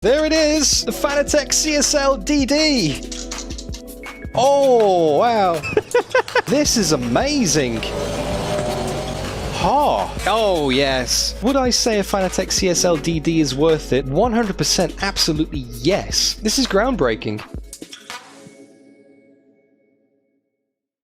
There it is! The Fanatec CSL DD! Oh, wow! This is amazing! Oh, yes. Would I say a Fanatec CSL DD is worth it? 100% absolutely yes. This is groundbreaking.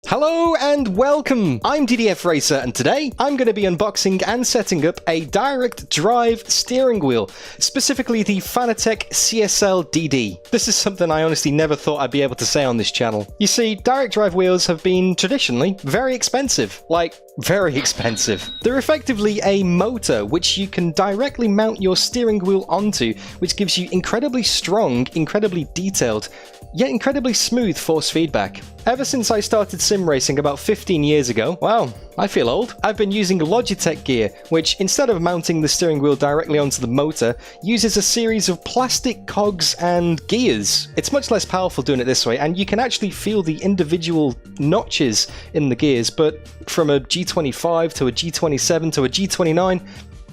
Hello and welcome! I'm DDF Racer, and today I'm going to be unboxing and setting up a direct drive steering wheel, specifically the Fanatec CSL DD. This is something I honestly never thought I'd be able to say on this channel. You see, direct drive wheels have been traditionally very expensive. Like, very expensive. They're effectively a motor which you can directly mount your steering wheel onto, which gives you incredibly strong, incredibly detailed, yet incredibly smooth force feedback. Ever since I started sim racing about 15 years ago, wow, I feel old, I've been using Logitech gear, which instead of mounting the steering wheel directly onto the motor, uses a series of plastic cogs and gears. It's much less powerful doing it this way, and you can actually feel the individual notches in the gears, but from a G25 to a G27 to a G29,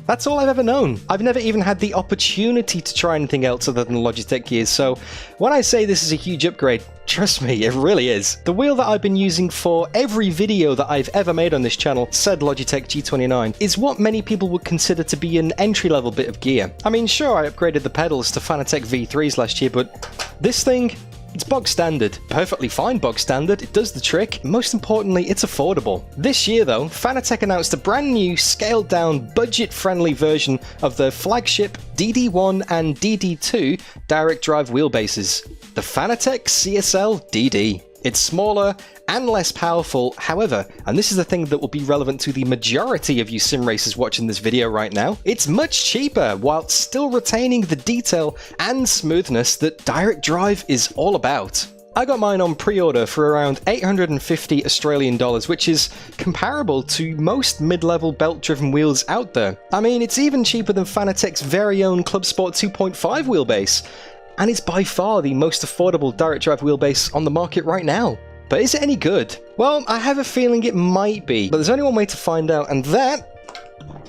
that's all I've ever known. I've never even had the opportunity to try anything else other than Logitech gears, so when I say this is a huge upgrade, trust me, it really is. The wheel that I've been using for every video that I've ever made on this channel, said Logitech G29, is what many people would consider to be an entry-level bit of gear. I mean, sure, I upgraded the pedals to Fanatec V3s last year, but this thing, it's bog standard. Perfectly fine bog standard, it does the trick. Most importantly, it's affordable. This year though, Fanatec announced a brand new, scaled down, budget-friendly version of the flagship DD1 and DD2 direct drive wheelbases. The Fanatec CSL DD. It's smaller and less powerful, however, and this is the thing that will be relevant to the majority of you sim racers watching this video right now, it's much cheaper while still retaining the detail and smoothness that direct drive is all about. I got mine on pre-order for around 850 Australian dollars, which is comparable to most mid-level belt-driven wheels out there. I mean, it's even cheaper than Fanatec's very own Club Sport 2.5 wheelbase. And it's by far the most affordable direct drive wheelbase on the market right now. But is it any good? Well, I have a feeling it might be, but there's only one way to find out, and that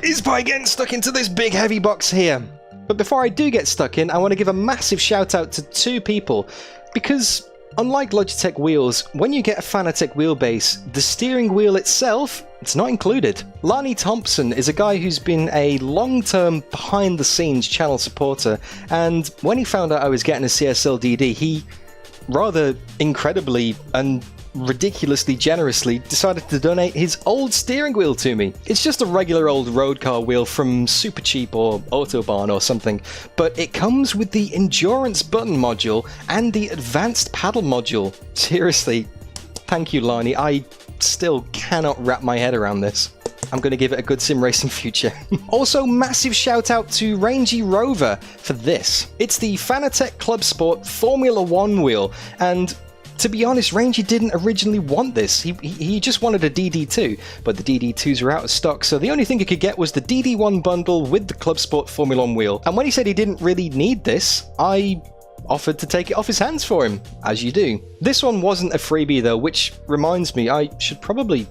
is by getting stuck into this big heavy box here. But before I do get stuck in, I want to give a massive shout out to two people, because unlike Logitech wheels, when you get a Fanatec wheelbase, the steering wheel itself, it's not included. Lonnie Thompson is a guy who's been a long-term behind-the-scenes channel supporter, and when he found out I was getting a CSL DD, he rather incredibly and ridiculously generously decided to donate his old steering wheel to me. It's just a regular old road car wheel from Super Cheap or Autobahn or something, but it comes with the endurance button module and the advanced paddle module. Seriously, thank you, Lonnie. I still cannot wrap my head around this. I'm going to give it a good sim racing future. Also, massive shout out to Rangy Rover for this. It's the Fanatec Club Sport Formula 1 wheel, and to be honest, Rangy didn't originally want this. He just wanted a DD2, but the DD2s are out of stock, so the only thing he could get was the DD1 bundle with the Club Sport Formula 1 wheel. And when he said he didn't really need this, I offered to take it off his hands for him, as you do. This one wasn't a freebie though, which reminds me, I should probably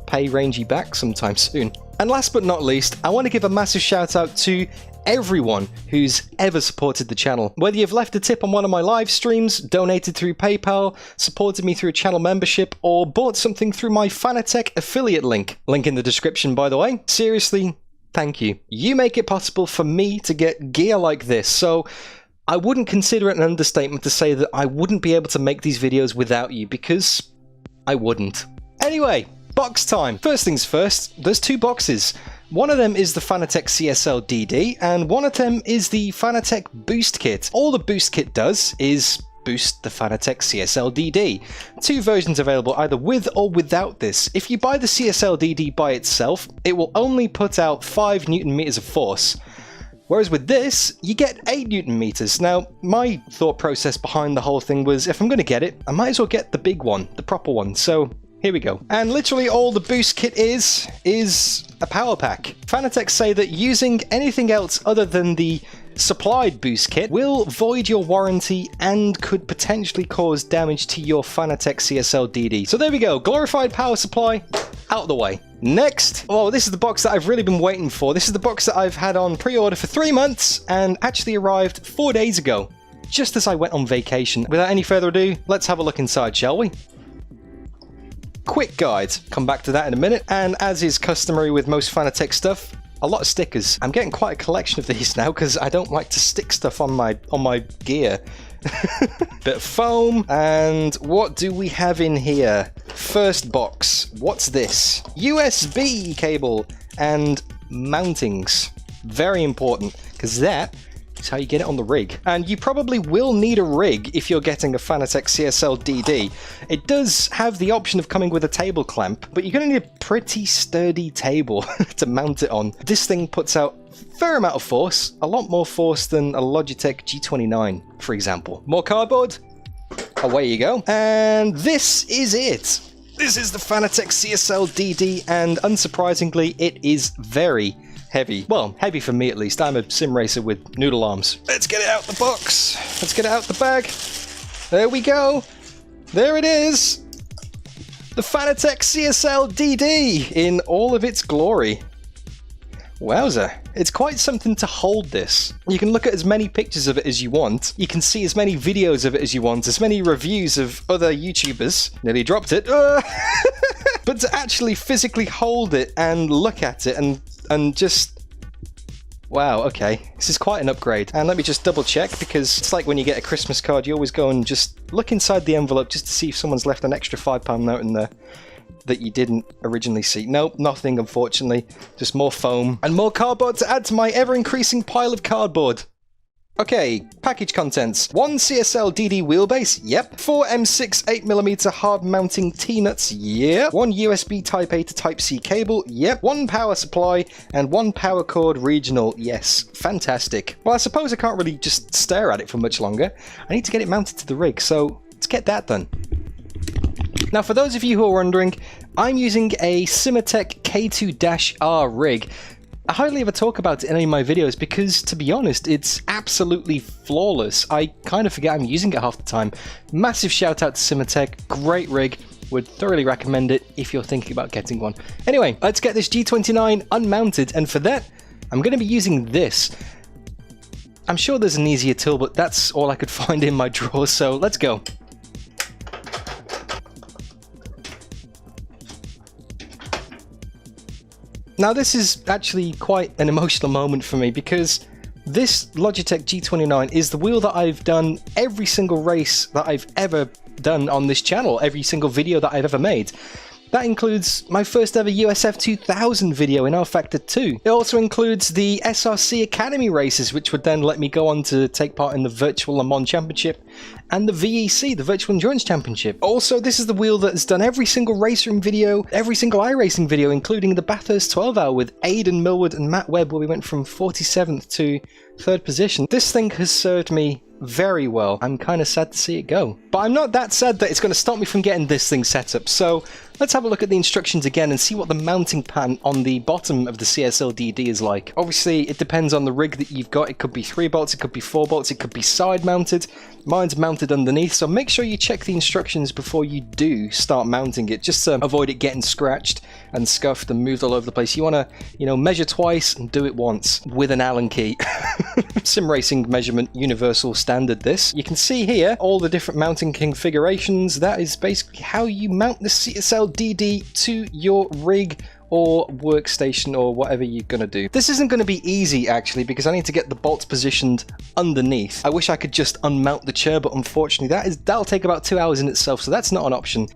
pay Rangy back sometime soon. And last but not least, I want to give a massive shout out to everyone who's ever supported the channel. Whether you've left a tip on one of my live streams, donated through PayPal, supported me through a channel membership, or bought something through my Fanatec affiliate link in the description, by the way. Seriously, thank you. You make it possible for me to get gear like this, so I wouldn't consider it an understatement to say that I wouldn't be able to make these videos without you, because I wouldn't. Anyway, box time. First things first, there's two boxes. One of them is the Fanatec CSL DD, and one of them is the Fanatec Boost Kit. All the Boost Kit does is boost the Fanatec CSL DD. Two versions available either with or without this. If you buy the CSL DD by itself, it will only put out 5 Newton meters of force. Whereas with this, you get 8 Newton meters. Now, my thought process behind the whole thing was, if I'm going to get it, I might as well get the big one, the proper one. So here we go. And literally all the Boost Kit is a power pack. Fanatec say that using anything else other than the supplied Boost Kit will void your warranty and could potentially cause damage to your Fanatec CSL DD. So there we go, glorified power supply out of the way. Next, oh, this is the box that I've really been waiting for. This is the box that I've had on pre-order for 3 months and actually arrived 4 days ago, just as I went on vacation. Without any further ado, let's have a look inside, shall we? Quick guide, come back to that in a minute, and as is customary with most Fanatec stuff, a lot of stickers. I'm getting quite a collection of these now because I don't like to stick stuff on my gear. Bit of foam, and what do we have in here? First box, what's this? USB cable and mountings. Very important, because that is how you get it on the rig. And you probably will need a rig if you're getting a Fanatec CSL DD. It does have the option of coming with a table clamp, but you're going to need a pretty sturdy table to mount it on. This thing puts out a fair amount of force, a lot more force than a Logitech G29, for example. More cardboard, away you go. And this is it. This is the Fanatec CSL DD, and unsurprisingly, it is very heavy. Well, heavy for me at least. I'm a sim racer with noodle arms. Let's get it out the box. Let's get it out the bag. There we go. There it is. The Fanatec CSL DD in all of its glory. Wowza. It's quite something to hold this. You can look at as many pictures of it as you want. You can see as many videos of it as you want, as many reviews of other YouTubers. Nearly dropped it. But to actually physically hold it and look at it and just... Wow, okay. This is quite an upgrade. And let me just double check, because it's like when you get a Christmas card, you always go and just look inside the envelope just to see if someone's left an extra £5 note in there that you didn't originally see. Nope, nothing, unfortunately. Just more foam and more cardboard to add to my ever-increasing pile of cardboard. Okay, package contents. 1 CSL DD wheelbase, yep. 4 M6 8mm hard mounting T-nuts, yep. 1 USB Type A to Type C cable, yep. 1 power supply, and 1 power cord regional, yes. Fantastic. Well, I suppose I can't really just stare at it for much longer. I need to get it mounted to the rig, so let's get that done. Now, for those of you who are wondering, I'm using a Simatech K2-R rig. I hardly ever talk about it in any of my videos because, to be honest, it's absolutely flawless. I kind of forget I'm using it half the time. Massive shout out to Simatech, great rig. Would thoroughly recommend it if you're thinking about getting one. Anyway, let's get this G29 unmounted, and for that, I'm going to be using this. I'm sure there's an easier tool, but that's all I could find in my drawers, so let's go. Now, this is actually quite an emotional moment for me because this Logitech G29 is the wheel that I've done every single race that I've ever done on this channel, every single video that I've ever made. That includes my first ever USF 2000 video in rFactor 2. It also includes the SRC Academy races, which would then let me go on to take part in the Virtual Le Mans Championship and the VEC, the Virtual Endurance Championship. Also, this is the wheel that has done every single RaceRoom video, every single iRacing video, including the Bathurst 12 Hour with Aidan Millward and Matt Webb, where we went from 47th to 3rd position. This thing has served me very well. I'm kind of sad to see it go. But I'm not that sad that it's going to stop me from getting this thing set up. So let's have a look at the instructions again and see what the mounting pan on the bottom of the CSL DD is like. Obviously, it depends on the rig that you've got. It could be 3 bolts, it could be 4 bolts, it could be side mounted. Mine's mounted underneath, so make sure you check the instructions before you do start mounting it, just to avoid it getting scratched and scuffed and moved all over the place. You want to, measure twice and do it once with an Allen key. Sim racing measurement, universal standard this. You can see here all the different mounting configurations. That is basically how you mount the CSL DD to your rig or workstation or whatever you're gonna do. This isn't gonna be easy actually, because I need to get the bolts positioned underneath. I wish I could just unmount the chair, but unfortunately that'll take about 2 hours in itself, so that's not an option.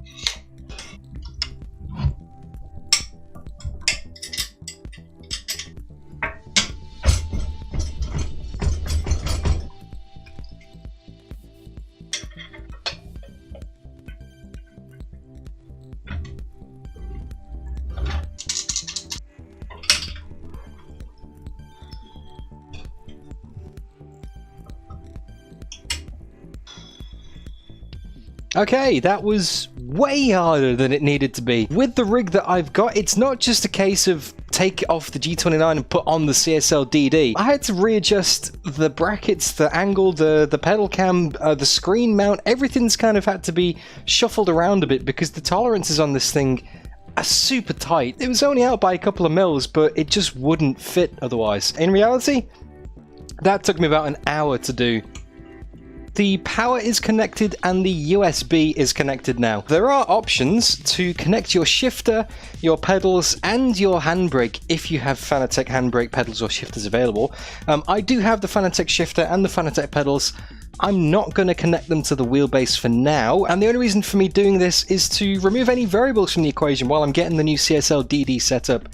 Okay, that was way harder than it needed to be. With the rig that I've got, it's not just a case of take off the G29 and put on the CSL DD. I had to readjust the brackets, the angle, the pedal cam, the screen mount. Everything's kind of had to be shuffled around a bit because the tolerances on this thing super tight. It was only out by a couple of mils, but it just wouldn't fit otherwise. In reality, that took me about an hour to do. The power is connected and the USB is connected now. There are options to connect your shifter, your pedals, and your handbrake if you have Fanatec handbrake pedals or shifters available. I do have the Fanatec shifter and the Fanatec pedals. I'm not going to connect them to the wheelbase for now, and the only reason for me doing this is to remove any variables from the equation while I'm getting the new CSL DD set up,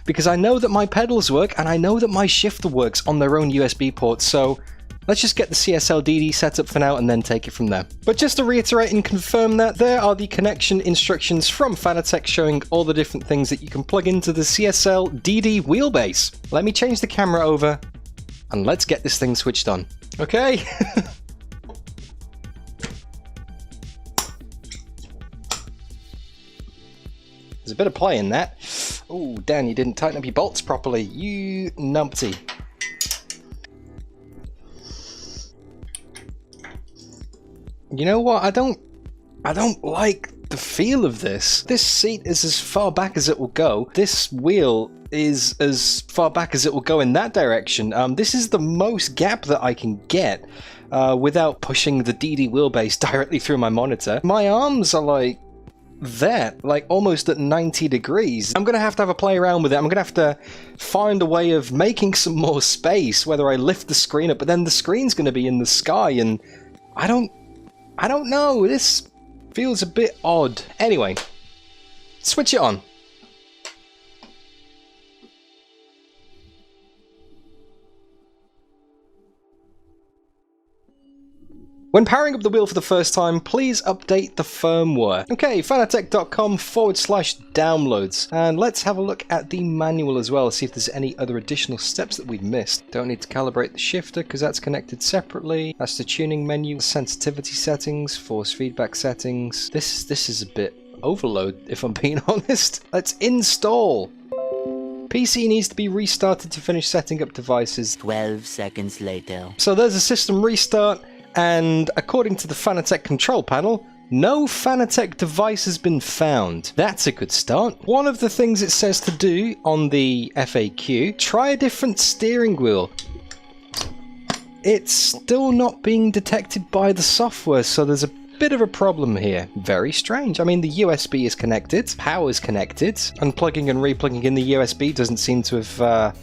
because I know that my pedals work and I know that my shifter works on their own USB ports, so let's just get the CSL DD set up for now and then take it from there. But just to reiterate and confirm that, there are the connection instructions from Fanatec showing all the different things that you can plug into the CSL DD wheelbase. Let me change the camera over and let's get this thing switched on. Okay. There's a bit of play in that. Oh, Dan, you didn't tighten up your bolts properly. You numpty. You know what? I don't like the feel of this. This seat is as far back as it will go. This wheel is as far back as it will go in that direction. This is the most gap that I can get without pushing the DD wheelbase directly through my monitor. My arms are like that, like almost at 90 degrees. I'm gonna have to have a play around with it. I'm gonna have to find a way of making some more space, whether I lift the screen up, but then the screen's gonna be in the sky, and I don't know. This feels a bit odd. Anyway, switch it on. When powering up the wheel for the first time, please update the firmware. Okay, fanatec.com/downloads. And let's have a look at the manual as well, see if there's any other additional steps that we've missed. Don't need to calibrate the shifter because that's connected separately. That's the tuning menu, sensitivity settings, force feedback settings. This is a bit overload, if I'm being honest. Let's install. PC needs to be restarted to finish setting up devices. 12 seconds later. So there's a system restart. And according to the Fanatec control panel, no Fanatec device has been found. That's a good start. One of the things it says to do on the FAQ, try a different steering wheel. It's still not being detected by the software, so there's a bit of a problem here. Very strange. I mean, the USB is connected, power's connected. Unplugging and replugging in the USB doesn't seem to have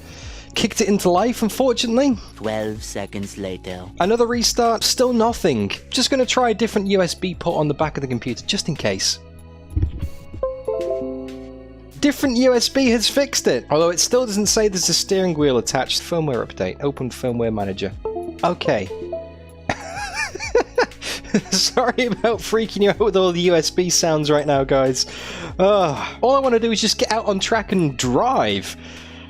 kicked it into life, unfortunately. 12 seconds later. Another restart, still nothing. Just going to try a different USB port on the back of the computer, just in case. Different USB has fixed it, although it still doesn't say there's a steering wheel attached. Firmware update, open firmware manager. Okay. Sorry about freaking you out with all the USB sounds right now, guys. All I want to do is just get out on track and drive.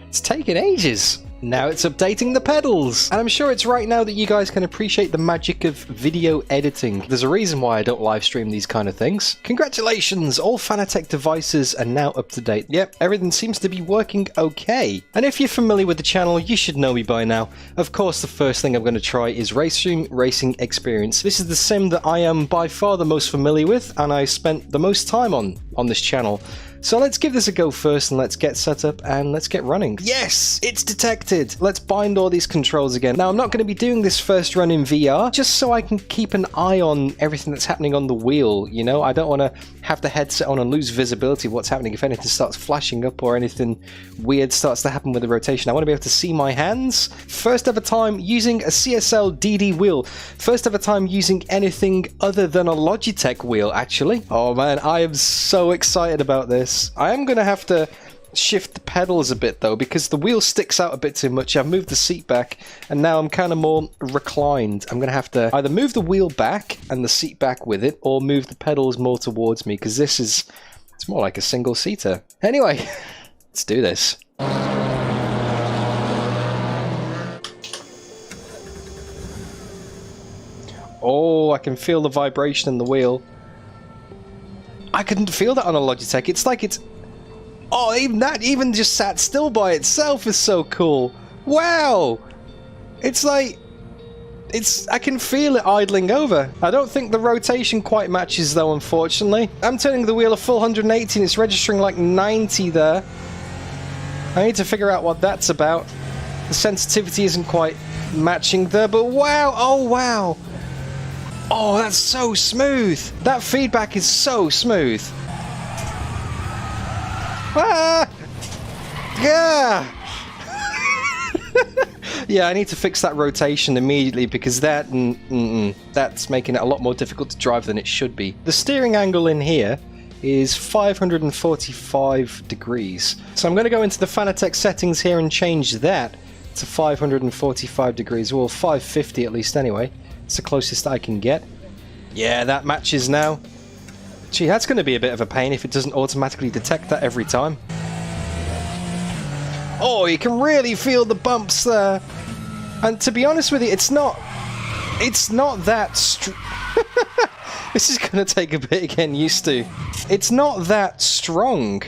It's taken ages. Now it's updating the pedals. And I'm sure it's right now that you guys can appreciate the magic of video editing. There's a reason why I don't live stream these kind of things. Congratulations, all Fanatec devices are now up to date. Yep, everything seems to be working okay. And if you're familiar with the channel, you should know me by now. Of course, the first thing I'm going to try is RaceRoom Racing Experience. This is the sim that I am by far the most familiar with, and I spent the most time on this channel. So let's give this a go first, and let's get set up and let's get running. Yes, it's detected. Let's bind all these controls again. Now, I'm not going to be doing this first run in VR, just so I can keep an eye on everything that's happening on the wheel, you know? I don't want to have the headset on and lose visibility of what's happening if anything starts flashing up or anything weird starts to happen with the rotation. I want to be able to see my hands. First ever time using a CSL DD wheel. First ever time using anything other than a Logitech wheel, actually. Oh man, I am so excited about this. I am going to have to shift the pedals a bit though, because the wheel sticks out a bit too much. I've moved the seat back and now I'm kind of more reclined. I'm going to have to either move the wheel back and the seat back with it, or move the pedals more towards me, because it's more like a single seater. Anyway, let's do this. Oh, I can feel the vibration in the wheel. I couldn't feel that on a Logitech. It's like it's... Oh, even that, even just sat still by itself is so cool. Wow! It's like... I can feel it idling over. I don't think the rotation quite matches though, unfortunately. I'm turning the wheel a full 180 and it's registering like 90 there. I need to figure out what that's about. The sensitivity isn't quite matching there, but wow, oh wow. Oh, that's so smooth. That feedback is so smooth. Ah! Yeah! Yeah, I need to fix that rotation immediately because that's making it a lot more difficult to drive than it should be. The steering angle in here is 545 degrees. So I'm going to go into the Fanatec settings here and change that to 545 degrees. Well, 550 at least anyway. It's the closest I can get. Yeah, that matches now. Gee, that's going to be a bit of a pain if it doesn't automatically detect that every time. Oh, you can really feel the bumps there. And to be honest with you, it's not that this is going to take a bit of getting used to. It's not that strong.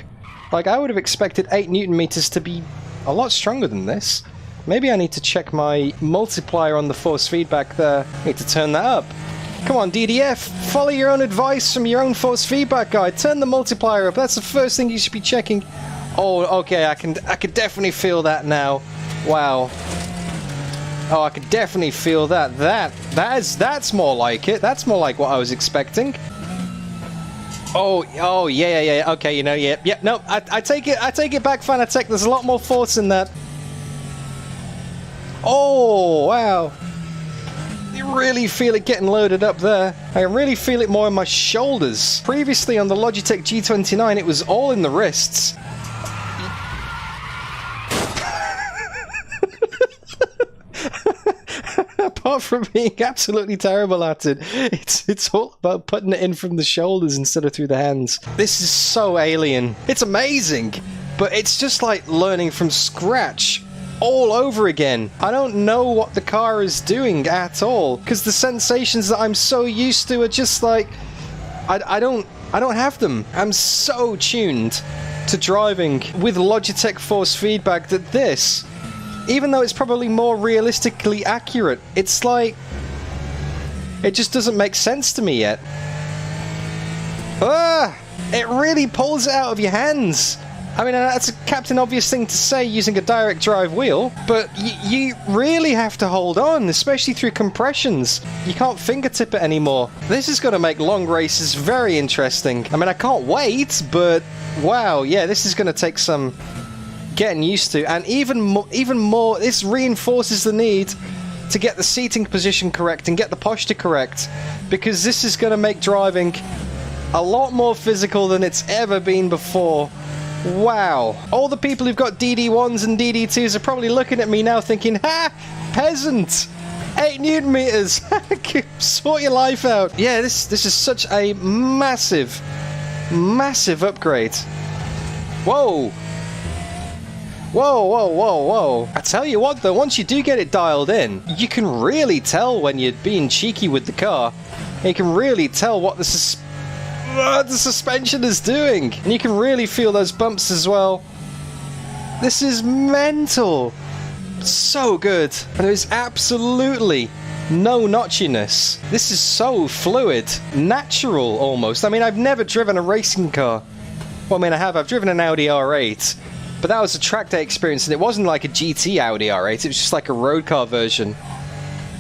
Like, I would have expected 8 Newton meters to be a lot stronger than this. Maybe I need to check my multiplier on the force feedback there. I need to turn that up. Come on, DDF, follow your own advice from your own force feedback guide. Turn the multiplier up. That's the first thing you should be checking. Oh, okay, I can definitely feel that now. Wow. Oh, I can definitely feel that. That's more like it. That's more like what I was expecting. Oh, yeah. Okay, you know, yeah. No, I take it back, Fanatec. There's a lot more force in that. Oh, wow. You really feel it getting loaded up there. I can really feel it more in my shoulders. Previously on the Logitech G29, it was all in the wrists. Apart from being absolutely terrible at it, it's all about putting it in from the shoulders instead of through the hands. This is so alien. It's amazing, but it's just like learning from scratch all over again. I don't know what the car is doing at all, because the sensations that I'm so used to are just like, I don't have them. I'm so tuned to driving with Logitech force feedback that this, even though it's probably more realistically accurate, it's like, it just doesn't make sense to me yet. Ah! It really pulls it out of your hands. I mean, that's a Captain Obvious thing to say using a direct drive wheel, but you really have to hold on, especially through compressions. You can't fingertip it anymore. This is going to make long races very interesting. I mean, I can't wait, but wow, yeah, this is going to take some getting used to, and even more, this reinforces the need to get the seating position correct and get the posture correct, because this is going to make driving a lot more physical than it's ever been before. Wow. All the people who've got DD1s and DD2s are probably looking at me now thinking, ha! Peasant! 8 Newton meters! Sort your life out! Yeah, this is such a massive upgrade. Whoa! Whoa. I tell you what though, once you do get it dialed in, you can really tell when you're being cheeky with the car. You can really tell what the suspension is doing. And you can really feel those bumps as well. This is mental. So good. And there's absolutely no notchiness. This is so fluid. Natural almost. I mean, I've never driven a racing car. Well, I mean, I've driven an Audi R8. But that was a track day experience, and it wasn't like a GT Audi R8, it was just like a road car version.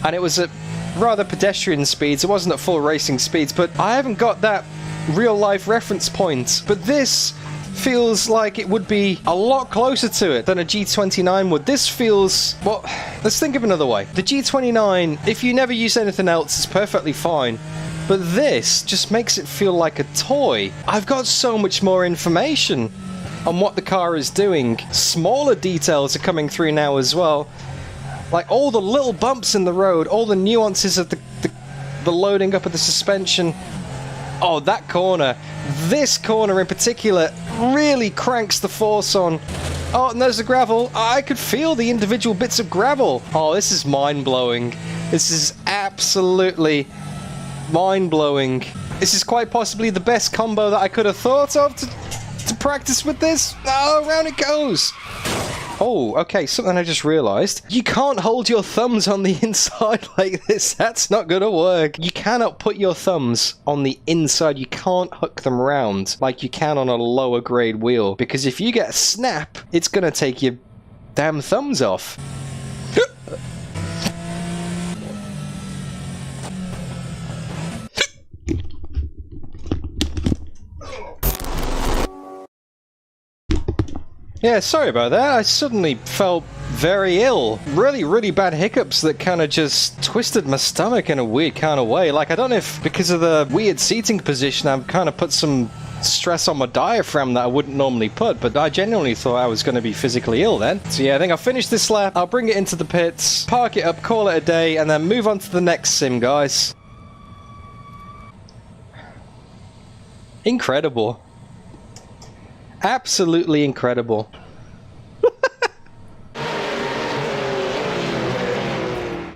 And it was at rather pedestrian speeds, it wasn't at full racing speeds, but I haven't got that real-life reference point. But this feels like it would be a lot closer to it than a G29 would. This feels... well, let's think of another way. The G29, if you never use anything else, is perfectly fine. But this just makes it feel like a toy. I've got so much more information on what the car is doing. Smaller details are coming through now as well. Like all the little bumps in the road, all the nuances of the loading up of the suspension. Oh, that corner. This corner in particular really cranks the force on. Oh, and there's the gravel. I could feel the individual bits of gravel. Oh, this is mind-blowing. This is absolutely mind-blowing. This is quite possibly the best combo that I could have thought of to practice with this. Oh, round it goes. Oh, okay, something I just realized. You can't hold your thumbs on the inside like this. That's not gonna work. You cannot put your thumbs on the inside. You can't hook them around like you can on a lower grade wheel. Because if you get a snap, it's gonna take your damn thumbs off. Yeah, sorry about that. I suddenly felt very ill. Really bad hiccups that kind of just twisted my stomach in a weird kind of way. Like, I don't know if because of the weird seating position, I've kind of put some stress on my diaphragm that I wouldn't normally put, but I genuinely thought I was going to be physically ill then. So yeah, I think I'll finish this lap, I'll bring it into the pits, park it up, call it a day, and then move on to the next sim, guys. Incredible. Absolutely incredible.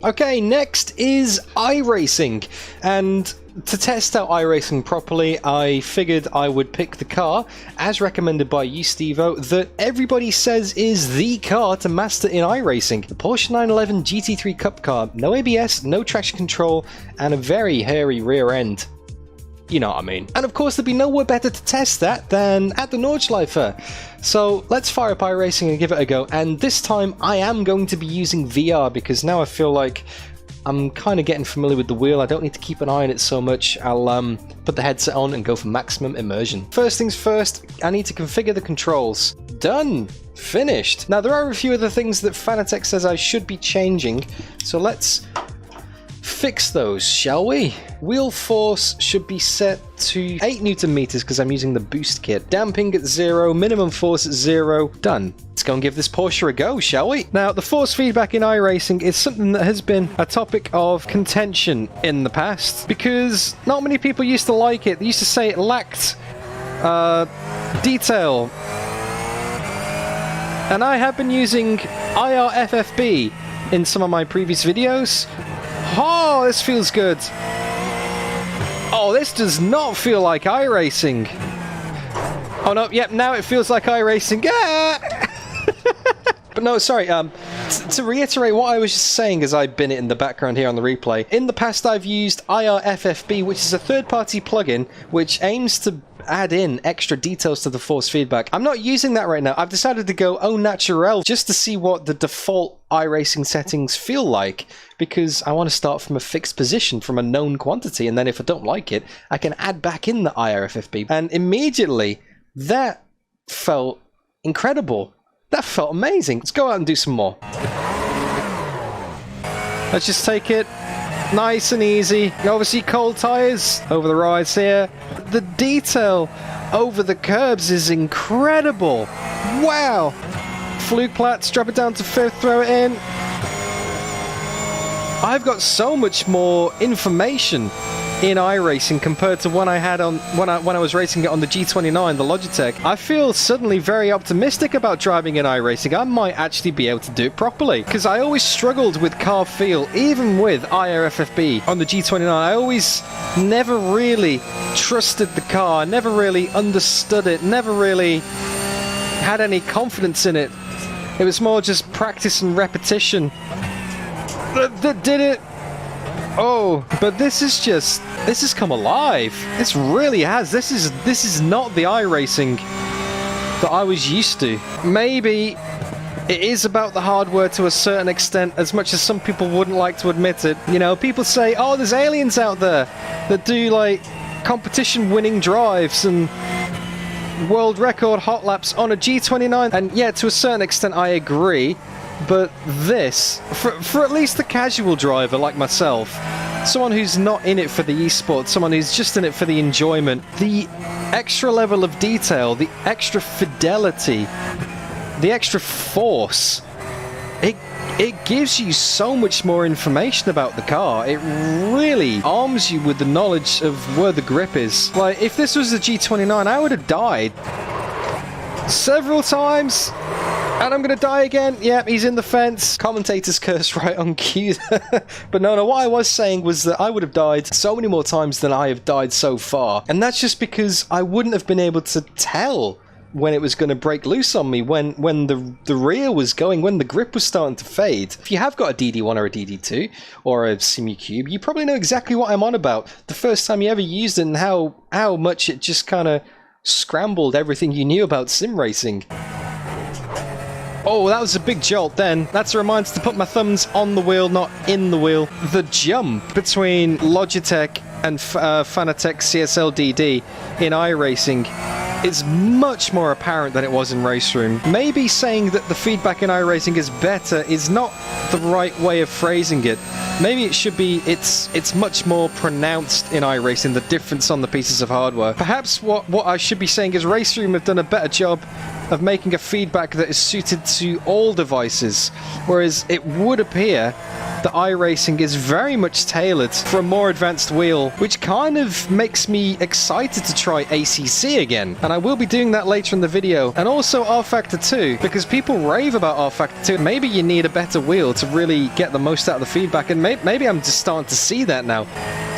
Okay, next is iRacing, and to test out iRacing properly, I figured I would pick the car, as recommended by you, Stevo, that everybody says is the car to master in iRacing. The Porsche 911 GT3 Cup Car, no ABS, no traction control, and a very hairy rear end. You know what I mean. And of course, there'd be nowhere better to test that than at the Nordschleife. So let's fire up iRacing and give it a go. And this time, I am going to be using VR because now I feel like I'm kind of getting familiar with the wheel. I don't need to keep an eye on it so much. I'll put the headset on and go for maximum immersion. First things first, I need to configure the controls. Done. Finished. Now, there are a few other things that Fanatec says I should be changing. So let's fix those, shall we? Wheel force should be set to 8 Newton meters because I'm using the boost kit. Damping at 0, minimum force at 0. Done. Let's go and give this Porsche a go, shall we? Now, the force feedback in iRacing is something that has been a topic of contention in the past because not many people used to like it. They used to say it lacked detail. And I have been using IRFFB in some of my previous videos. Oh, this feels good. Oh, this does not feel like iRacing. Oh no, yep, now it feels like iRacing. Ah! But no, sorry, to reiterate what I was just saying as I bin it in the background here on the replay. In the past I've used IRFFB, which is a third-party plugin which aims to add in extra details to the force feedback. I'm not using that right now. I've decided to go au naturel just to see what the default iRacing settings feel like, because I want to start from a fixed position, from a known quantity, and then if I don't like it, I can add back in the IRFFB. And immediately, that felt incredible. That felt amazing. Let's go out and do some more. Let's just take it nice and easy. Obviously cold tires over the rides here. The detail over the curbs is incredible. Wow. Fluke plats, drop it down to 5th, throw it in. I've got so much more information in iRacing compared to when I had on when I was racing it on the G29, the Logitech. I feel suddenly very optimistic about driving in iRacing. I might actually be able to do it properly, because I always struggled with car feel, even with IRFFB on the G29. I always never really trusted the car, never really understood it, never really had any confidence in it. It was more just practice and repetition that did it. Oh, but this has come alive. This really has. This is not the iRacing that I was used to. Maybe it is about the hardware to a certain extent, as much as some people wouldn't like to admit it. You know, people say, oh, there's aliens out there that do, like, competition-winning drives and world record hot laps on a G29. And yeah, to a certain extent, I agree. But this, for at least the casual driver like myself, someone who's not in it for the esports, someone who's just in it for the enjoyment, the extra level of detail, the extra fidelity, the extra force, it gives you so much more information about the car. It really arms you with the knowledge of where the grip is. Like, if this was a G29, I would have died several times. And I'm going to die again. Yep, he's in the fence. Commentator's curse right on cue. But no, what I was saying was that I would have died so many more times than I have died so far. And that's just because I wouldn't have been able to tell when it was going to break loose on me, when the rear was going, when the grip was starting to fade. If you have got a DD1 or a DD2 or a Simucube, you probably know exactly what I'm on about. The first time you ever used it and how much it just kind of scrambled everything you knew about sim racing. Oh, that was a big jolt then. That's a reminder to put my thumbs on the wheel, not in the wheel. The jump between Logitech and Fanatec CSL DD in iRacing is much more apparent than it was in RaceRoom. Maybe saying that the feedback in iRacing is better is not the right way of phrasing it. Maybe it should be it's much more pronounced in iRacing, the difference on the pieces of hardware. Perhaps what I should be saying is RaceRoom have done a better job of making a feedback that is suited to all devices, whereas it would appear that iRacing is very much tailored for a more advanced wheel, which kind of makes me excited to try ACC again. And I will be doing that later in the video. And also rFactor 2, because people rave about rFactor 2. Maybe you need a better wheel to really get the most out of the feedback, and maybe I'm just starting to see that now.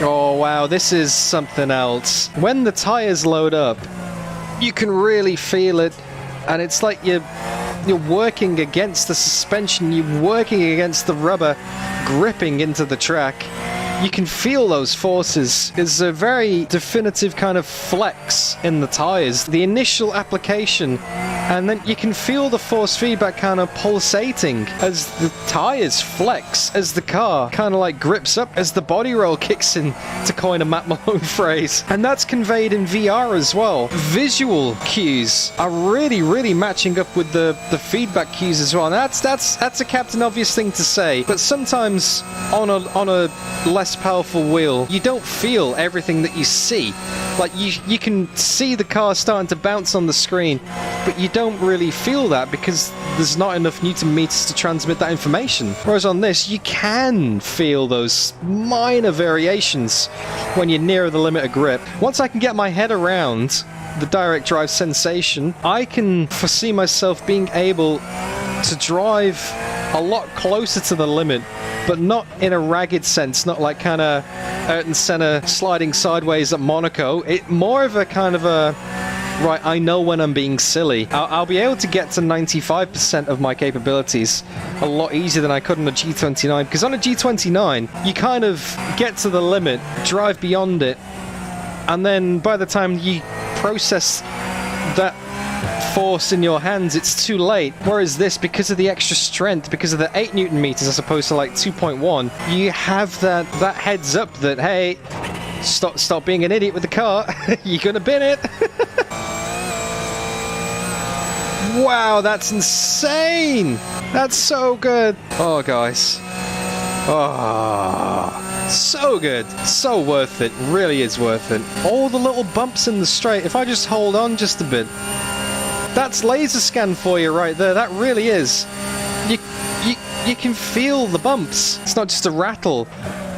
Oh wow, this is something else. When the tires load up, you can really feel it, and it's like you're working against the suspension, you're working against the rubber, gripping into the track. You can feel those forces. There's a very definitive kind of flex in the tires. The initial application, and then you can feel the force feedback kind of pulsating as the tires flex, as the car kind of like grips up, as the body roll kicks in, to coin a Matt Malone phrase. And that's conveyed in VR as well. Visual cues are really matching up with the feedback cues as well. And that's a Captain Obvious thing to say, but sometimes on a less powerful wheel, you don't feel everything that you see. Like you can see the car starting to bounce on the screen, but you don't really feel that because there's not enough Newton meters to transmit that information. Whereas on this, you can feel those minor variations when you're nearer the limit of grip. Once I can get my head around the direct drive sensation, I can foresee myself being able to drive a lot closer to the limit, but not in a ragged sense, not like kind of Ayrton Senna sliding sideways at Monaco. It more of a kind of a, right, I know when I'm being silly. I'll be able to get to 95% of my capabilities a lot easier than I could on a G29, because on a G29, you kind of get to the limit, drive beyond it, and then by the time you process that force in your hands, it's too late. Whereas this, because of the extra strength, because of the 8 Newton meters as opposed to like 2.1, you have that heads up that, hey, stop being an idiot with the car. You're gonna bin it. Wow, that's insane. That's so good. Oh, guys. Oh, so good. So worth it. Really is worth it. All the little bumps in the straight. If I just hold on just a bit. That's laser scan for you right there. That really is. You can feel the bumps. It's not just a rattle.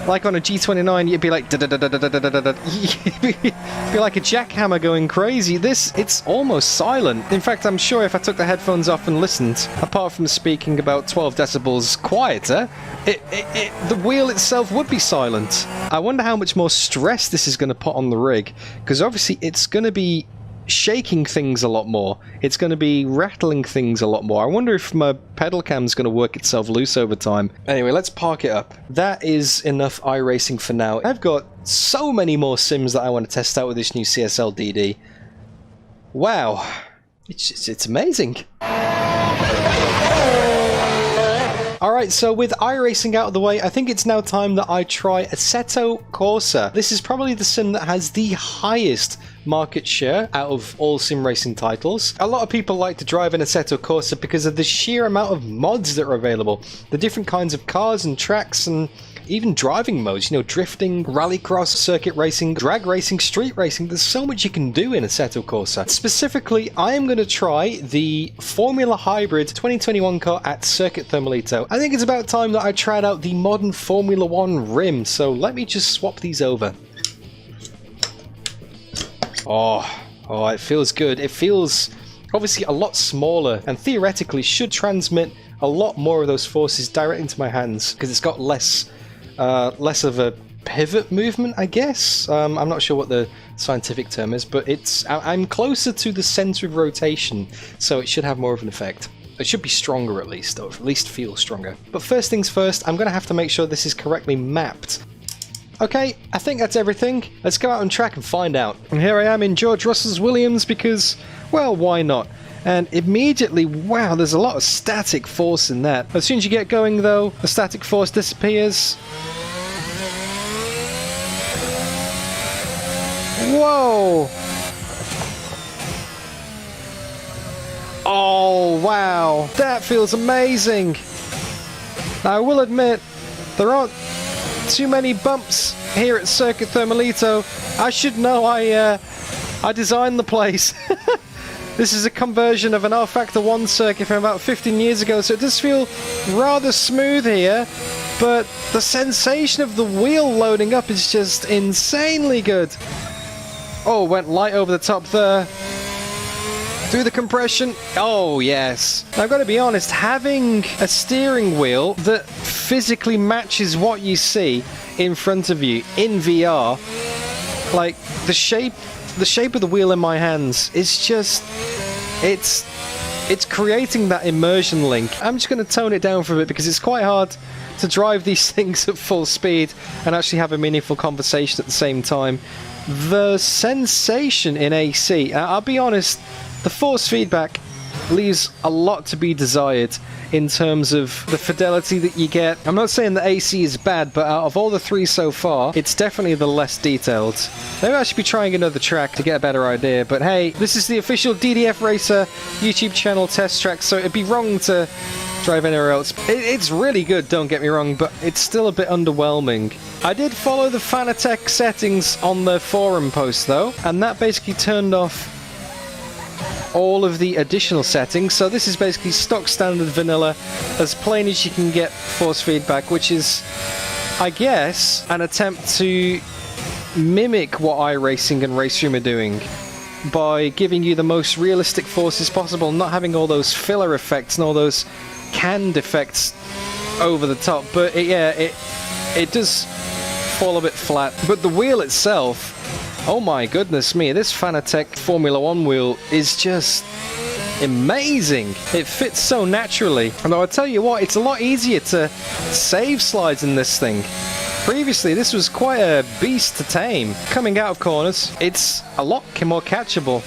Like on a G29, you'd be like da da da da da da da da da. You'd be like a jackhammer going crazy. This, it's almost silent. In fact, I'm sure if I took the headphones off and listened, apart from speaking about 12 decibels quieter, the wheel itself would be silent. I wonder how much more stress this is going to put on the rig, because obviously it's going to be shaking things a lot more. It's going to be rattling things a lot more. I wonder if my pedal cam's going to work itself loose over time. Anyway, let's park it up. That is enough iRacing for now. I've got so many more sims that I want to test out with this new CSL DD. Wow. It's amazing. Alright, so with iRacing out of the way, I think it's now time that I try Assetto Corsa. This is probably the sim that has the highest market share out of all sim racing titles. A lot of people like to drive an Assetto Corsa because of the sheer amount of mods that are available. The different kinds of cars and tracks and even driving modes, you know, drifting, rallycross, circuit racing, drag racing, street racing. There's so much you can do in Assetto Corsa. Specifically, I am going to try the Formula Hybrid 2021 car at Circuit Thermalito. I think it's about time that I tried out the modern Formula 1 rim, so let me just swap these over. Oh, it feels good. It feels obviously a lot smaller and theoretically should transmit a lot more of those forces direct into my hands because it's got less of a pivot movement, I guess. I'm not sure what the scientific term is, but I'm closer to the center of rotation, so it should have more of an effect. It should be stronger at least, or at least feel stronger. But first things first, I'm going to have to make sure this is correctly mapped. Okay, I think that's everything. Let's go out on track and find out. And here I am in George Russell's Williams because, well, why not? And immediately, wow, there's a lot of static force in that. As soon as you get going though, the static force disappears. Whoa! Oh, wow. That feels amazing. Now, I will admit, there aren't too many bumps here at Circuit Thermalito. I should know I designed the place. This is a conversion of an rFactor 1 circuit from about 15 years ago, so it does feel rather smooth here, but the sensation of the wheel loading up is just insanely good. Oh, went light over the top there. Through the compression. Oh, yes. Now, I've got to be honest, having a steering wheel that physically matches what you see in front of you in VR, like the shape of the wheel in my hands is just, it's creating that immersion link. I'm just going to tone it down for a bit because it's quite hard to drive these things at full speed and actually have a meaningful conversation at the same time. The sensation in AC, I'll be honest, the force feedback leaves a lot to be desired in terms of the fidelity that you get. I'm not saying that AC is bad, but out of all the three so far, it's definitely the less detailed. Maybe I should be trying another track to get a better idea, but hey, this is the official DDF Racer YouTube channel test track, so it'd be wrong to drive anywhere else. It's really good, don't get me wrong, but it's still a bit underwhelming. I did follow the Fanatec settings on the forum post though, and that basically turned off all of the additional settings, so this is basically stock standard vanilla, as plain as you can get force feedback, which is, I guess, an attempt to mimic what iRacing and RaceRoom are doing by giving you the most realistic forces possible, not having all those filler effects and all those canned effects over the top. But it does fall a bit flat. But the wheel itself, oh my goodness me, this Fanatec Formula 1 wheel is just amazing. It fits so naturally. And I'll tell you what, it's a lot easier to save slides in this thing. Previously, this was quite a beast to tame. Coming out of corners, it's a lot more catchable.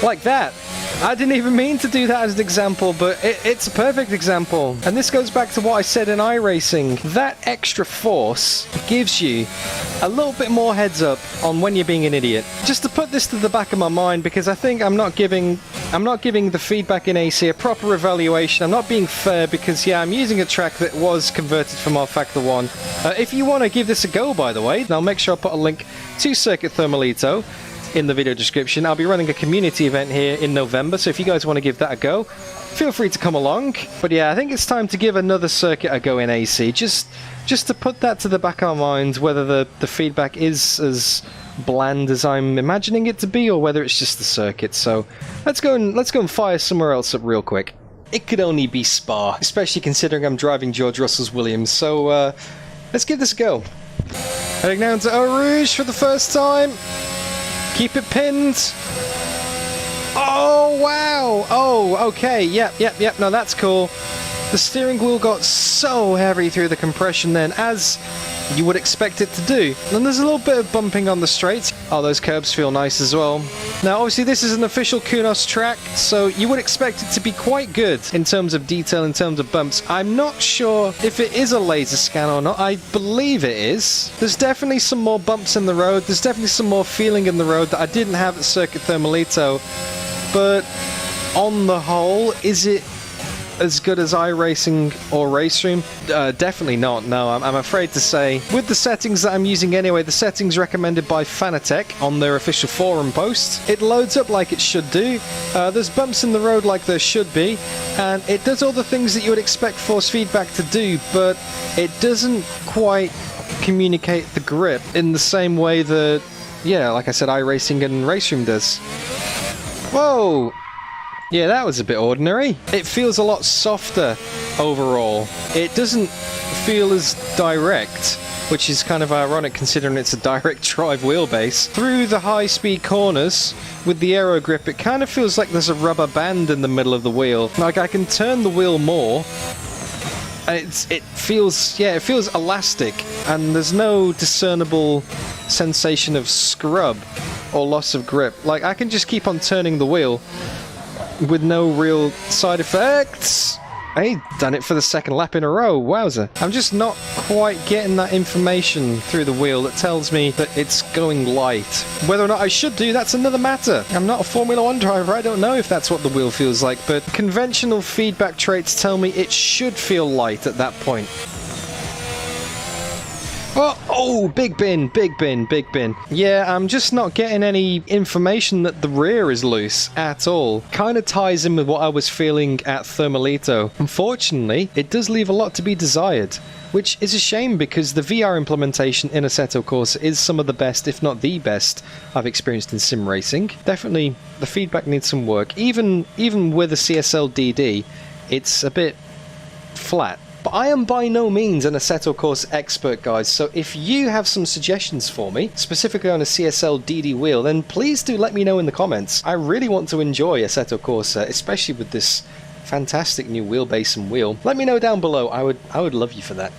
Like that. I didn't even mean to do that as an example, but it's a perfect example. And this goes back to what I said in iRacing. That extra force gives you a little bit more heads up on when you're being an idiot. Just to put this to the back of my mind, because I think I'm not giving the feedback in AC a proper evaluation. I'm not being fair because, yeah, I'm using a track that was converted from rFactor 1. If you want to give this a go, by the way, I'll make sure I put a link to Circuit Thermalito in the video description. I'll be running a community event here in November, so if you guys want to give that a go, feel free to come along. But yeah, I think it's time to give another circuit a go in AC, just to put that to the back of our minds, whether the feedback is as bland as I'm imagining it to be, or whether it's just the circuit. So let's go and fire somewhere else up real quick. It could only be Spa, especially considering I'm driving George Russell's Williams. So let's give this a go. Heading down to Eau Rouge for the first time. Keep it pinned. Oh, wow. Oh, okay. Yep. No, that's cool. The steering wheel got so heavy through the compression then, as you would expect it to do. And there's a little bit of bumping on the straights. Oh, those curbs feel nice as well. Now, obviously, this is an official Kunos track, so you would expect it to be quite good in terms of detail, in terms of bumps. I'm not sure if it is a laser scan or not. I believe it is. There's definitely some more bumps in the road. There's definitely some more feeling in the road that I didn't have at Circuit Thermalito. But on the whole, is it as good as iRacing or RaceRoom? Definitely not, no, I'm afraid to say. With the settings that I'm using anyway, the settings recommended by Fanatec on their official forum post, it loads up like it should do. There's bumps in the road like there should be, and it does all the things that you would expect force feedback to do, but it doesn't quite communicate the grip in the same way that, yeah, like I said, iRacing and RaceRoom does. Whoa! Yeah, that was a bit ordinary. It feels a lot softer overall. It doesn't feel as direct which is kind of ironic considering it's a direct drive wheelbase. Through the high-speed corners with the aero grip, it kind of feels like there's a rubber band in the middle of the wheel. Like I can turn the wheel more, and it feels elastic, and there's no discernible sensation of scrub or loss of grip. Like I can just keep on turning the wheel with no real side effects. I done it for the second lap in a row. Wowza. I'm just not quite getting that information through the wheel that tells me that it's going light. Whether or not I should do, that's another matter. I'm not a Formula 1 driver. I don't know if that's what the wheel feels like, but conventional feedback traits tell me it should feel light at that point. Oh, big bin, big bin, big bin. Yeah, I'm just not getting any information that the rear is loose at all. Kind of ties in with what I was feeling at Thermalito. Unfortunately, it does leave a lot to be desired, which is a shame because the VR implementation in Assetto Corsa is some of the best, if not the best, I've experienced in sim racing. Definitely, the feedback needs some work. Even with a CSL DD, it's a bit flat. But I am by no means an Assetto Corsa expert, guys, so if you have some suggestions for me, specifically on a CSL DD wheel, then please do let me know in the comments. I really want to enjoy Assetto Corsa, especially with this fantastic new wheelbase and wheel. Let me know down below, I would love you for that.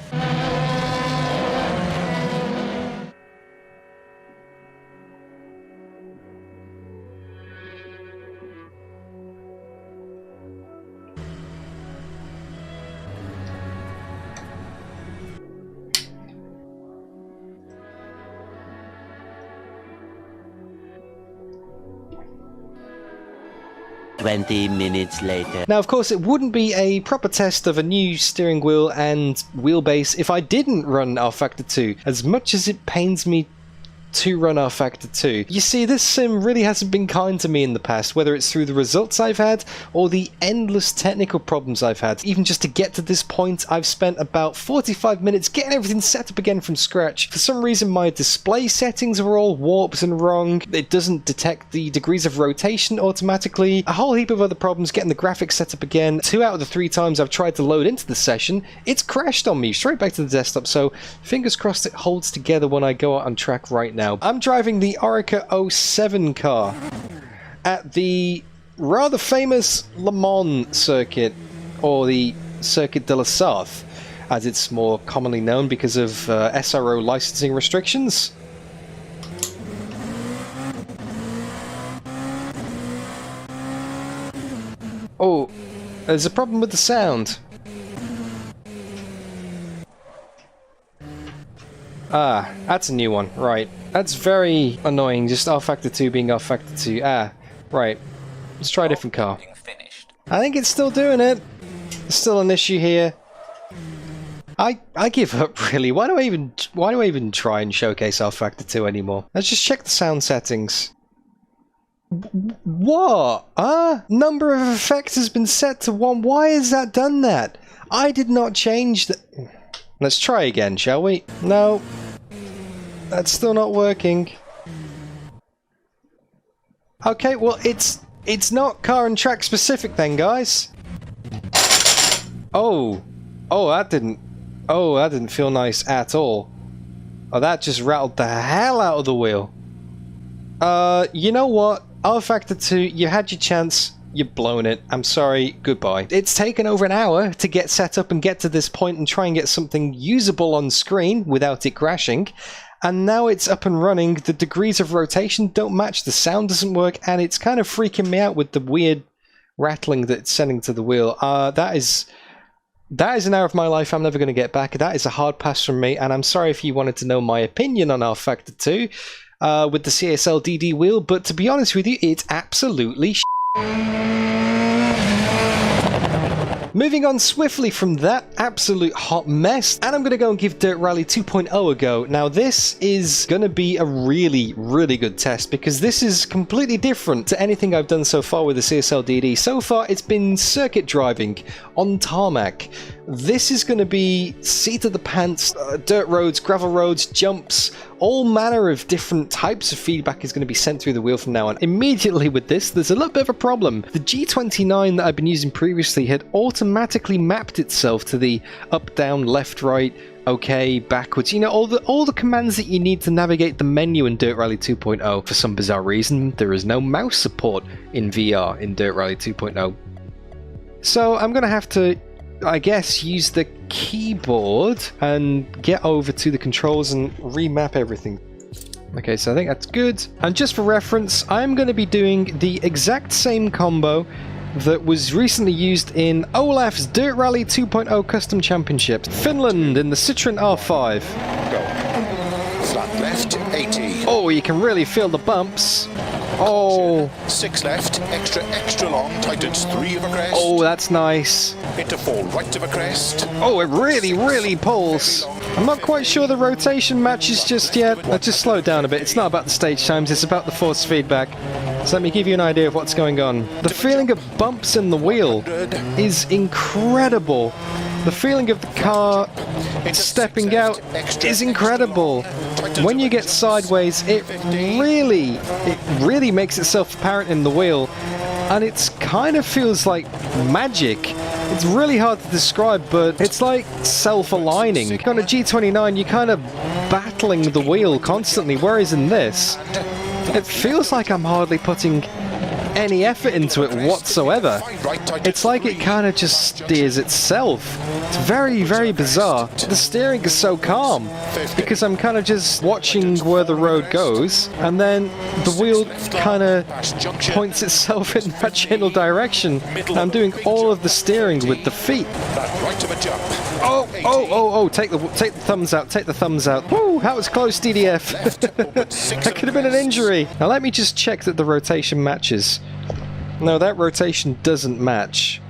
20 minutes later. Now, of course, it wouldn't be a proper test of a new steering wheel and wheelbase if I didn't run rFactor 2, as much as it pains me to run rFactor 2. You see, this sim really hasn't been kind to me in the past, whether it's through the results I've had or the endless technical problems I've had. Even just to get to this point, I've spent about 45 minutes getting everything set up again from scratch. For some reason, my display settings are all warped and wrong. It doesn't detect the degrees of rotation automatically. A whole heap of other problems getting the graphics set up again. 2 out of the 3 times I've tried to load into the session, it's crashed on me straight back to the desktop, so fingers crossed it holds together when I go out on track right now. I'm driving the Oreca 07 car at the rather famous Le Mans circuit, or the Circuit de la Sarthe, as it's more commonly known because of SRO licensing restrictions. Oh, there's a problem with the sound. Ah, that's a new one, right. That's very annoying, just rFactor 2 being rFactor 2. Ah, right. Let's try a different car. I think it's still doing it. There's still an issue here. I give up, really. Why do I even try and showcase rFactor 2 anymore? Let's just check the sound settings. What? Number of effects has been set to 1. Why has that done that? I did not change the... Let's try again, shall we? No. That's still not working. Okay, well, it's not car and track specific then, guys. Oh, that didn't feel nice at all. Oh, that just rattled the hell out of the wheel. You know what? rFactor 2, you had your chance. You've blown it. I'm sorry. Goodbye. It's taken over an hour to get set up and get to this point and try and get something usable on screen without it crashing. And now it's up and running. The degrees of rotation don't match. The sound doesn't work. And it's kind of freaking me out with the weird rattling that it's sending to the wheel. That is an hour of my life I'm never going to get back. That is a hard pass from me. And I'm sorry if you wanted to know my opinion on rFactor 2 with the CSL DD wheel. But to be honest with you, it's absolutely Moving on swiftly from that absolute hot mess, and I'm going to go and give Dirt Rally 2.0 a go. Now this is going to be a really, really good test because this is completely different to anything I've done so far with the CSL DD. So far it's been circuit driving on tarmac. This is going to be seat of the pants, dirt roads, gravel roads, jumps, all manner of different types of feedback is going to be sent through the wheel from now on. Immediately with this, there's a little bit of a problem. The G29 that I've been using previously had automatically mapped itself to the up, down, left, right, okay, backwards, you know, all the commands that you need to navigate the menu in Dirt Rally 2.0. For some bizarre reason, there is no mouse support in VR in Dirt Rally 2.0. So I'm going to have to, I guess, use the keyboard and get over to the controls and remap everything. Okay, so I think that's good. And just for reference, I'm going to be doing the exact same combo that was recently used in Olaf's Dirt Rally 2.0 Custom Championship. Finland in the Citroen R5. Go. Flat left, 80. Oh, you can really feel the bumps. Oh. 6 left, extra long, tightens 3 of a crest. Oh, that's nice. Into 4 right of a crest. Oh, it really pulls. I'm not quite sure the rotation matches just yet. Let's just slow it down a bit. It's not about the stage times, it's about the force feedback. So let me give you an idea of what's going on. The feeling of bumps in the wheel is incredible. The feeling of the car stepping out is incredible. When you get sideways, it really makes itself apparent in the wheel, and it kind of feels like magic. It's really hard to describe, but it's like self-aligning. On a G29, you're kind of battling the wheel constantly, whereas in this, it feels like I'm hardly putting any effort into it whatsoever. It's like it kind of just steers itself. It's very bizarre. The steering is so calm because I'm kind of just watching where the road goes, and then the wheel kind of points itself in that general direction. I'm doing all of the steering with the feet. Oh, take the thumbs out, take the thumbs out. Woo, that was close, DDF. That could have been an injury. Now let me just check that the rotation matches. No, that rotation doesn't match.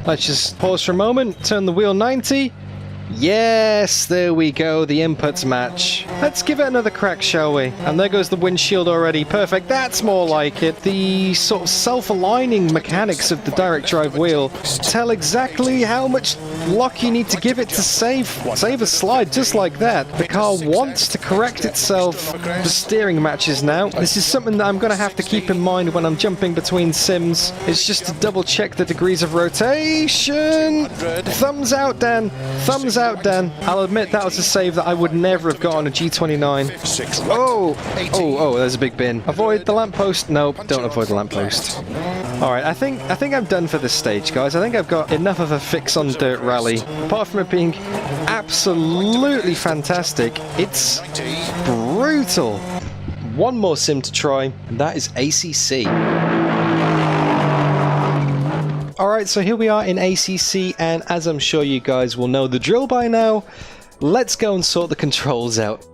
Let's just pause for a moment, turn the wheel 90. Yes, there we go, the inputs match. Let's give it another crack, shall we? And there goes the windshield already. Perfect, that's more like it. The sort of self-aligning mechanics of the direct drive wheel tell exactly how much lock you need to give it to save a slide, just like that. The car wants to correct itself. The steering matches now. This is something that I'm going to have to keep in mind when I'm jumping between sims. It's just to double check the degrees of rotation. Thumbs out, Dan. Thumbs out, Dan. I'll admit that was a save that I would never have got on a G29. Oh, there's a big bin. Avoid the lamppost. Nope, don't avoid the lamppost. Alright, I think I'm done for this stage, guys. I think I've got enough of a fix on Dirt Rally. Apart from it being absolutely fantastic, it's brutal. One more sim to try, and that is ACC. Alright, so here we are in ACC, and as I'm sure you guys will know the drill by now, let's go and sort the controls out.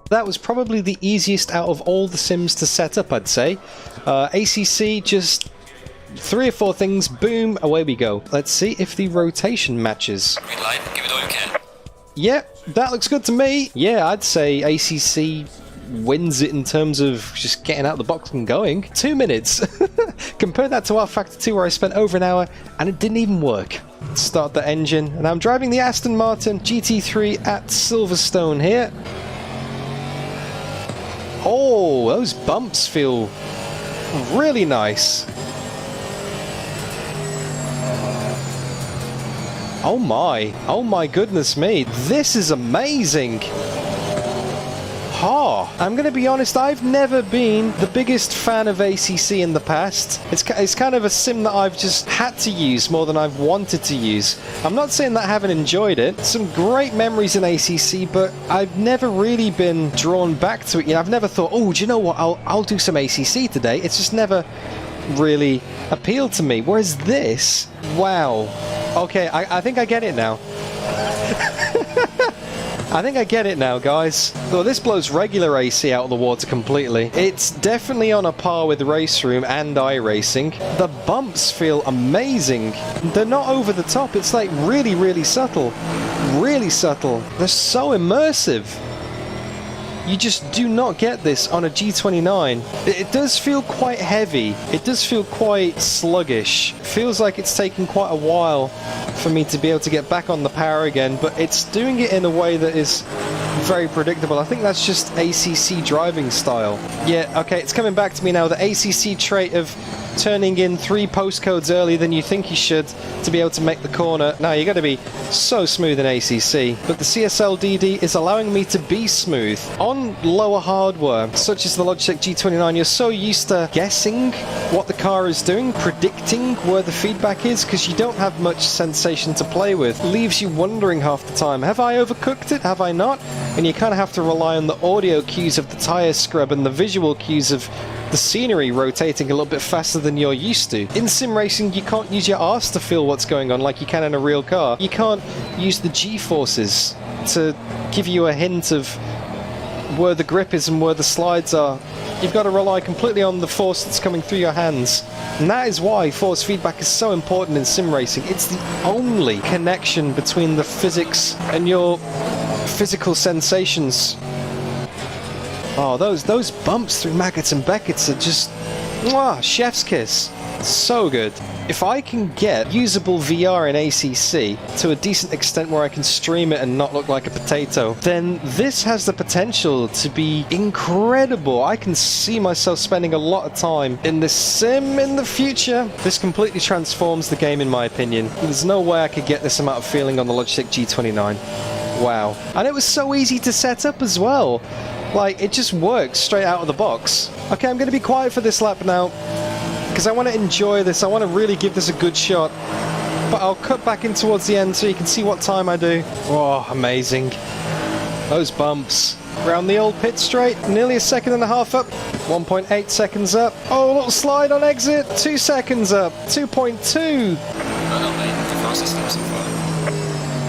That was probably the easiest out of all the sims to set up, I'd say. ACC, just 3 or 4 things, boom, away we go. Let's see if the rotation matches. Green light, give it all you can. Yeah, that looks good to me. Yeah, I'd say ACC wins it in terms of just getting out of the box and going. 2 minutes. Compare that to rFactor 2 where I spent over an hour and it didn't even work. Let's start the engine, and I'm driving the Aston Martin GT3 at Silverstone here. Oh, those bumps feel really nice. Oh my goodness me, this is amazing. I'm gonna be honest, I've never been the biggest fan of ACC in the past. It's kind of a sim that I've just had to use more than I've wanted to use. I'm not saying that I haven't enjoyed it. Some great memories in ACC, but I've never really been drawn back to it. You know, I've never thought, oh, do you know what, I'll do some ACC today. It's just never really appealed to me. Whereas this, wow. Okay, I think I get it now. I think I get it now, guys. Though this blows regular AC out of the water completely. It's definitely on a par with RaceRoom and iRacing. The bumps feel amazing. They're not over the top. It's like really subtle. Really subtle. They're so immersive. You just do not get this on a G29. It does feel quite heavy. It does feel quite sluggish. It feels like it's taken quite a while for me to be able to get back on the power again, but it's doing it in a way that is very predictable. I think that's just ACC driving style. Yeah, okay, it's coming back to me now. The ACC trait of turning in 3 postcodes earlier than you think you should to be able to make the corner. Now, you got to be so smooth in ACC, but the CSL DD is allowing me to be smooth. On lower hardware, such as the Logitech G29, you're so used to guessing what the car is doing, predicting where the feedback is, because you don't have much sensation to play with. Leaves you wondering half the time, have I overcooked it? Have I not? And you kind of have to rely on the audio cues of the tire scrub and the visual cues of the scenery rotating a little bit faster than you're used to. In sim racing, you can't use your arse to feel what's going on like you can in a real car. You can't use the G-forces to give you a hint of where the grip is and where the slides are. You've got to rely completely on the force that's coming through your hands. And that is why force feedback is so important in sim racing. It's the only connection between the physics and your physical sensations. Oh, those bumps through Maggots and Beckets are just mwah, chef's kiss. So good. If I can get usable VR in ACC to a decent extent where I can stream it and not look like a potato, then this has the potential to be incredible. I can see myself spending a lot of time in this sim in the future. This completely transforms the game in my opinion. There's no way I could get this amount of feeling on the Logitech G29. Wow. And it was so easy to set up as well. Like, it just works straight out of the box. Okay, I'm going to be quiet for this lap now, because I want to enjoy this. I want to really give this a good shot. But I'll cut back in towards the end so you can see what time I do. Oh, amazing. Those bumps. Round the old pit straight, nearly 1.5 seconds up. 1.8 seconds up. Oh, a little slide on exit. 2 seconds up. 2.2.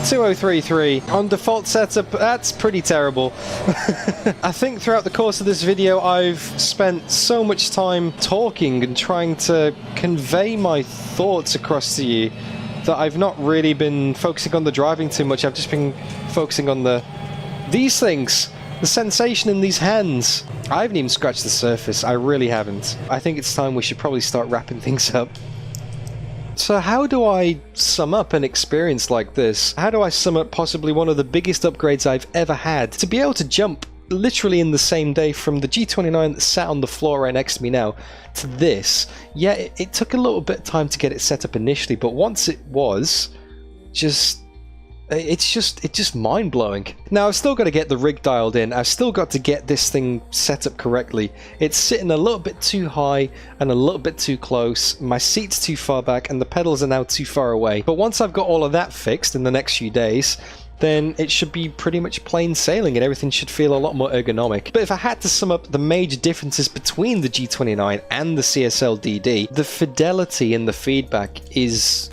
2033 on default setup. That's pretty terrible. I think throughout the course of this video I've spent so much time talking and trying to convey my thoughts across to you that I've not really been focusing on the driving too much. I've just been focusing on these things, the sensation in these hands. I haven't even scratched the surface. I really haven't. I think it's time we should probably start wrapping things up. So how do I sum up an experience like this? How do I sum up possibly one of the biggest upgrades I've ever had? To be able to jump literally in the same day from the G29 that sat on the floor right next to me now to this. Yeah, it took a little bit of time to get it set up initially, but once it was, it's just mind-blowing. Now, I've still got to get the rig dialed in. I've still got to get this thing set up correctly. It's sitting a little bit too high and a little bit too close. My seat's too far back and the pedals are now too far away. But once I've got all of that fixed in the next few days, then it should be pretty much plain sailing and everything should feel a lot more ergonomic. But if I had to sum up the major differences between the G29 and the CSL DD, the fidelity in the feedback is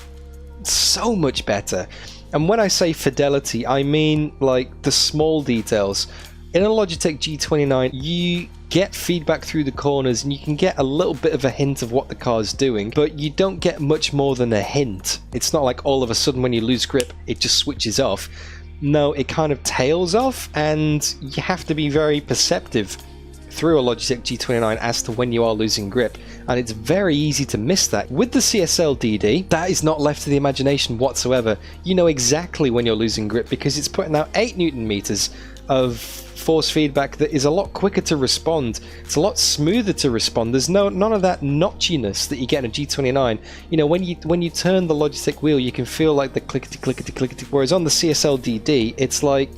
so much better. And when I say fidelity, I mean like the small details. In a Logitech G29, you get feedback through the corners and you can get a little bit of a hint of what the car's doing, but you don't get much more than a hint. It's not like all of a sudden when you lose grip, it just switches off. No, it kind of tails off and you have to be very perceptive through a Logitech G29 as to when you are losing grip, and it's very easy to miss that. With the CSL DD, that is not left to the imagination whatsoever. You know exactly when you're losing grip because it's putting out 8 Newton meters of force feedback that is a lot quicker to respond. It's a lot smoother to respond. There's none of that notchiness that you get in a G29. You know, when you turn the Logitech wheel, you can feel like the clickety clickety clickety, whereas on the CSL DD, it's like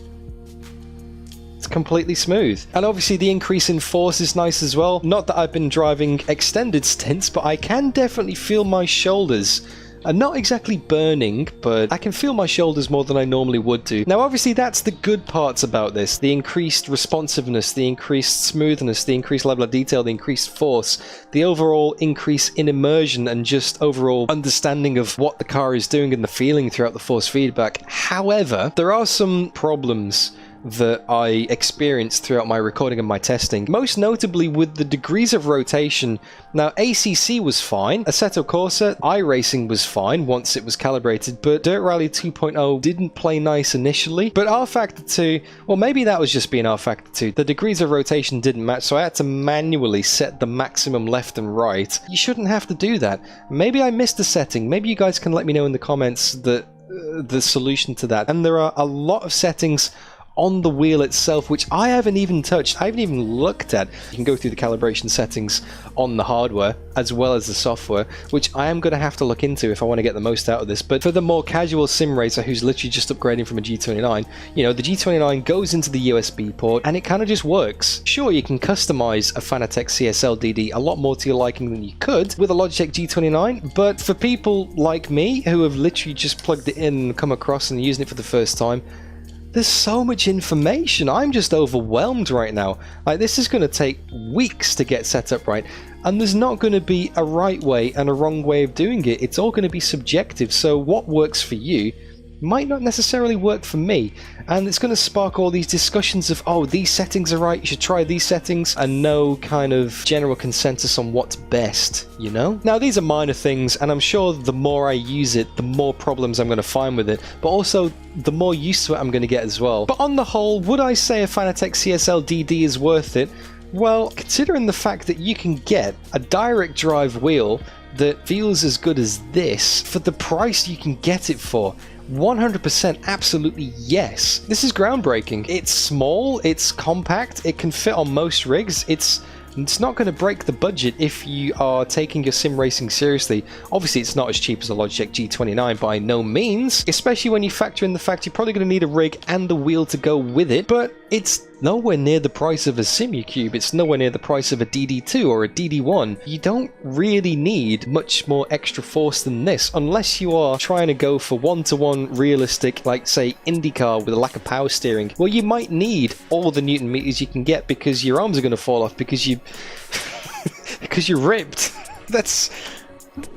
completely smooth. And obviously the increase in force is nice as well. Not that I've been driving extended stints, but I can definitely feel my shoulders. Not exactly burning, but I can feel my shoulders more than I normally would do. Now obviously that's the good parts about this. The increased responsiveness, the increased smoothness, the increased level of detail, the increased force, the overall increase in immersion and just overall understanding of what the car is doing and the feeling throughout the force feedback. However, there are some problems that I experienced throughout my recording and my testing, most notably with the degrees of rotation. Now, ACC was fine, Assetto Corsa, iRacing was fine once it was calibrated, but Dirt Rally 2.0 didn't play nice initially. But rFactor 2, well, maybe that was just being rFactor 2. The degrees of rotation didn't match, so I had to manually set the maximum left and right. You shouldn't have to do that. Maybe I missed a setting. Maybe you guys can let me know in the comments the solution to that. And there are a lot of settings on the wheel itself which I haven't even touched, I haven't even looked at. You can go through the calibration settings on the hardware as well as the software, which I am going to have to look into if I want to get the most out of this. But for the more casual sim racer who's literally just upgrading from a G29, you know, the G29 goes into the USB port and it kind of just works. Sure, you can customize a Fanatec CSL DD a lot more to your liking than you could with a Logitech G29, but for people like me who have literally just plugged it in and come across and using it for the first time, there's so much information. I'm just overwhelmed right now. Like, this is going to take weeks to get set up right, and there's not going to be a right way and a wrong way of doing it. It's all going to be subjective, so what works for you might not necessarily work for me, and it's going to spark all these discussions of, oh, these settings are right, you should try these settings, and no kind of general consensus on what's best, you know? Now, these are minor things, and I'm sure the more I use it, the more problems I'm going to find with it, but also the more used to it I'm going to get as well. But on the whole, would I say a Fanatec CSL DD is worth it? Well, considering the fact that you can get a direct drive wheel that feels as good as this for the price you can get it for, 100% absolutely yes. This is groundbreaking. It's small, it's compact, it can fit on most rigs, it's not going to break the budget if you are taking your sim racing seriously. Obviously, it's not as cheap as a Logitech G29 by no means, especially when you factor in the fact you're probably going to need a rig and a wheel to go with it, but it's nowhere near the price of a Simucube, it's nowhere near the price of a DD2 or a DD1. You don't really need much more extra force than this, unless you are trying to go for one-to-one realistic, like say IndyCar with a lack of power steering. Well, you might need all the Newton meters you can get because your arms are going to fall off because because you're ripped.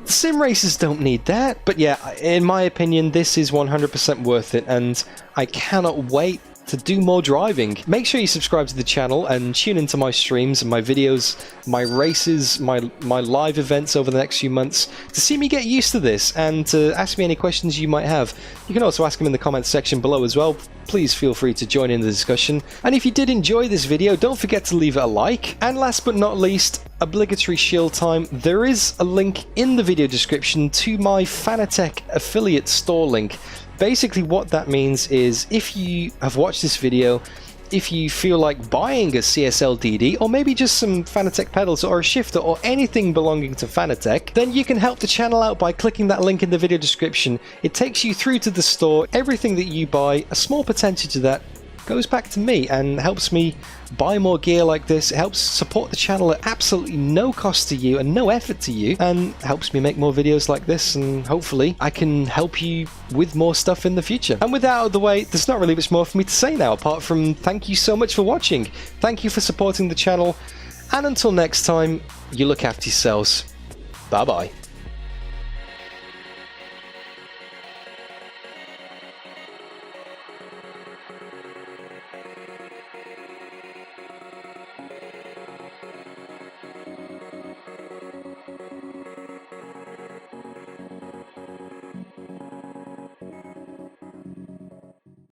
Sim racers don't need that. But yeah, in my opinion, this is 100% worth it, and I cannot wait to do more driving. Make sure you subscribe to the channel and tune into my streams and my videos, my races, my live events over the next few months to see me get used to this and to ask me any questions you might have. You can also ask them in the comments section below as well. Please feel free to join in the discussion. And if you did enjoy this video, don't forget to leave it a like. And last but not least, obligatory shill time. There is a link in the video description to my Fanatec affiliate store link. Basically what that means is if you have watched this video, if you feel like buying a CSL DD or maybe just some Fanatec pedals or a shifter or anything belonging to Fanatec, then you can help the channel out by clicking that link in the video description. It takes you through to the store. Everything that you buy, a small percentage of that goes back to me and helps me buy more gear like this. It helps support the channel at absolutely no cost to you and no effort to you, and helps me make more videos like this, and hopefully I can help you with more stuff in the future. And with that out of the way, there's not really much more for me to say now apart from thank you so much for watching. Thank you for supporting the channel, and until next time, you look after yourselves. Bye bye.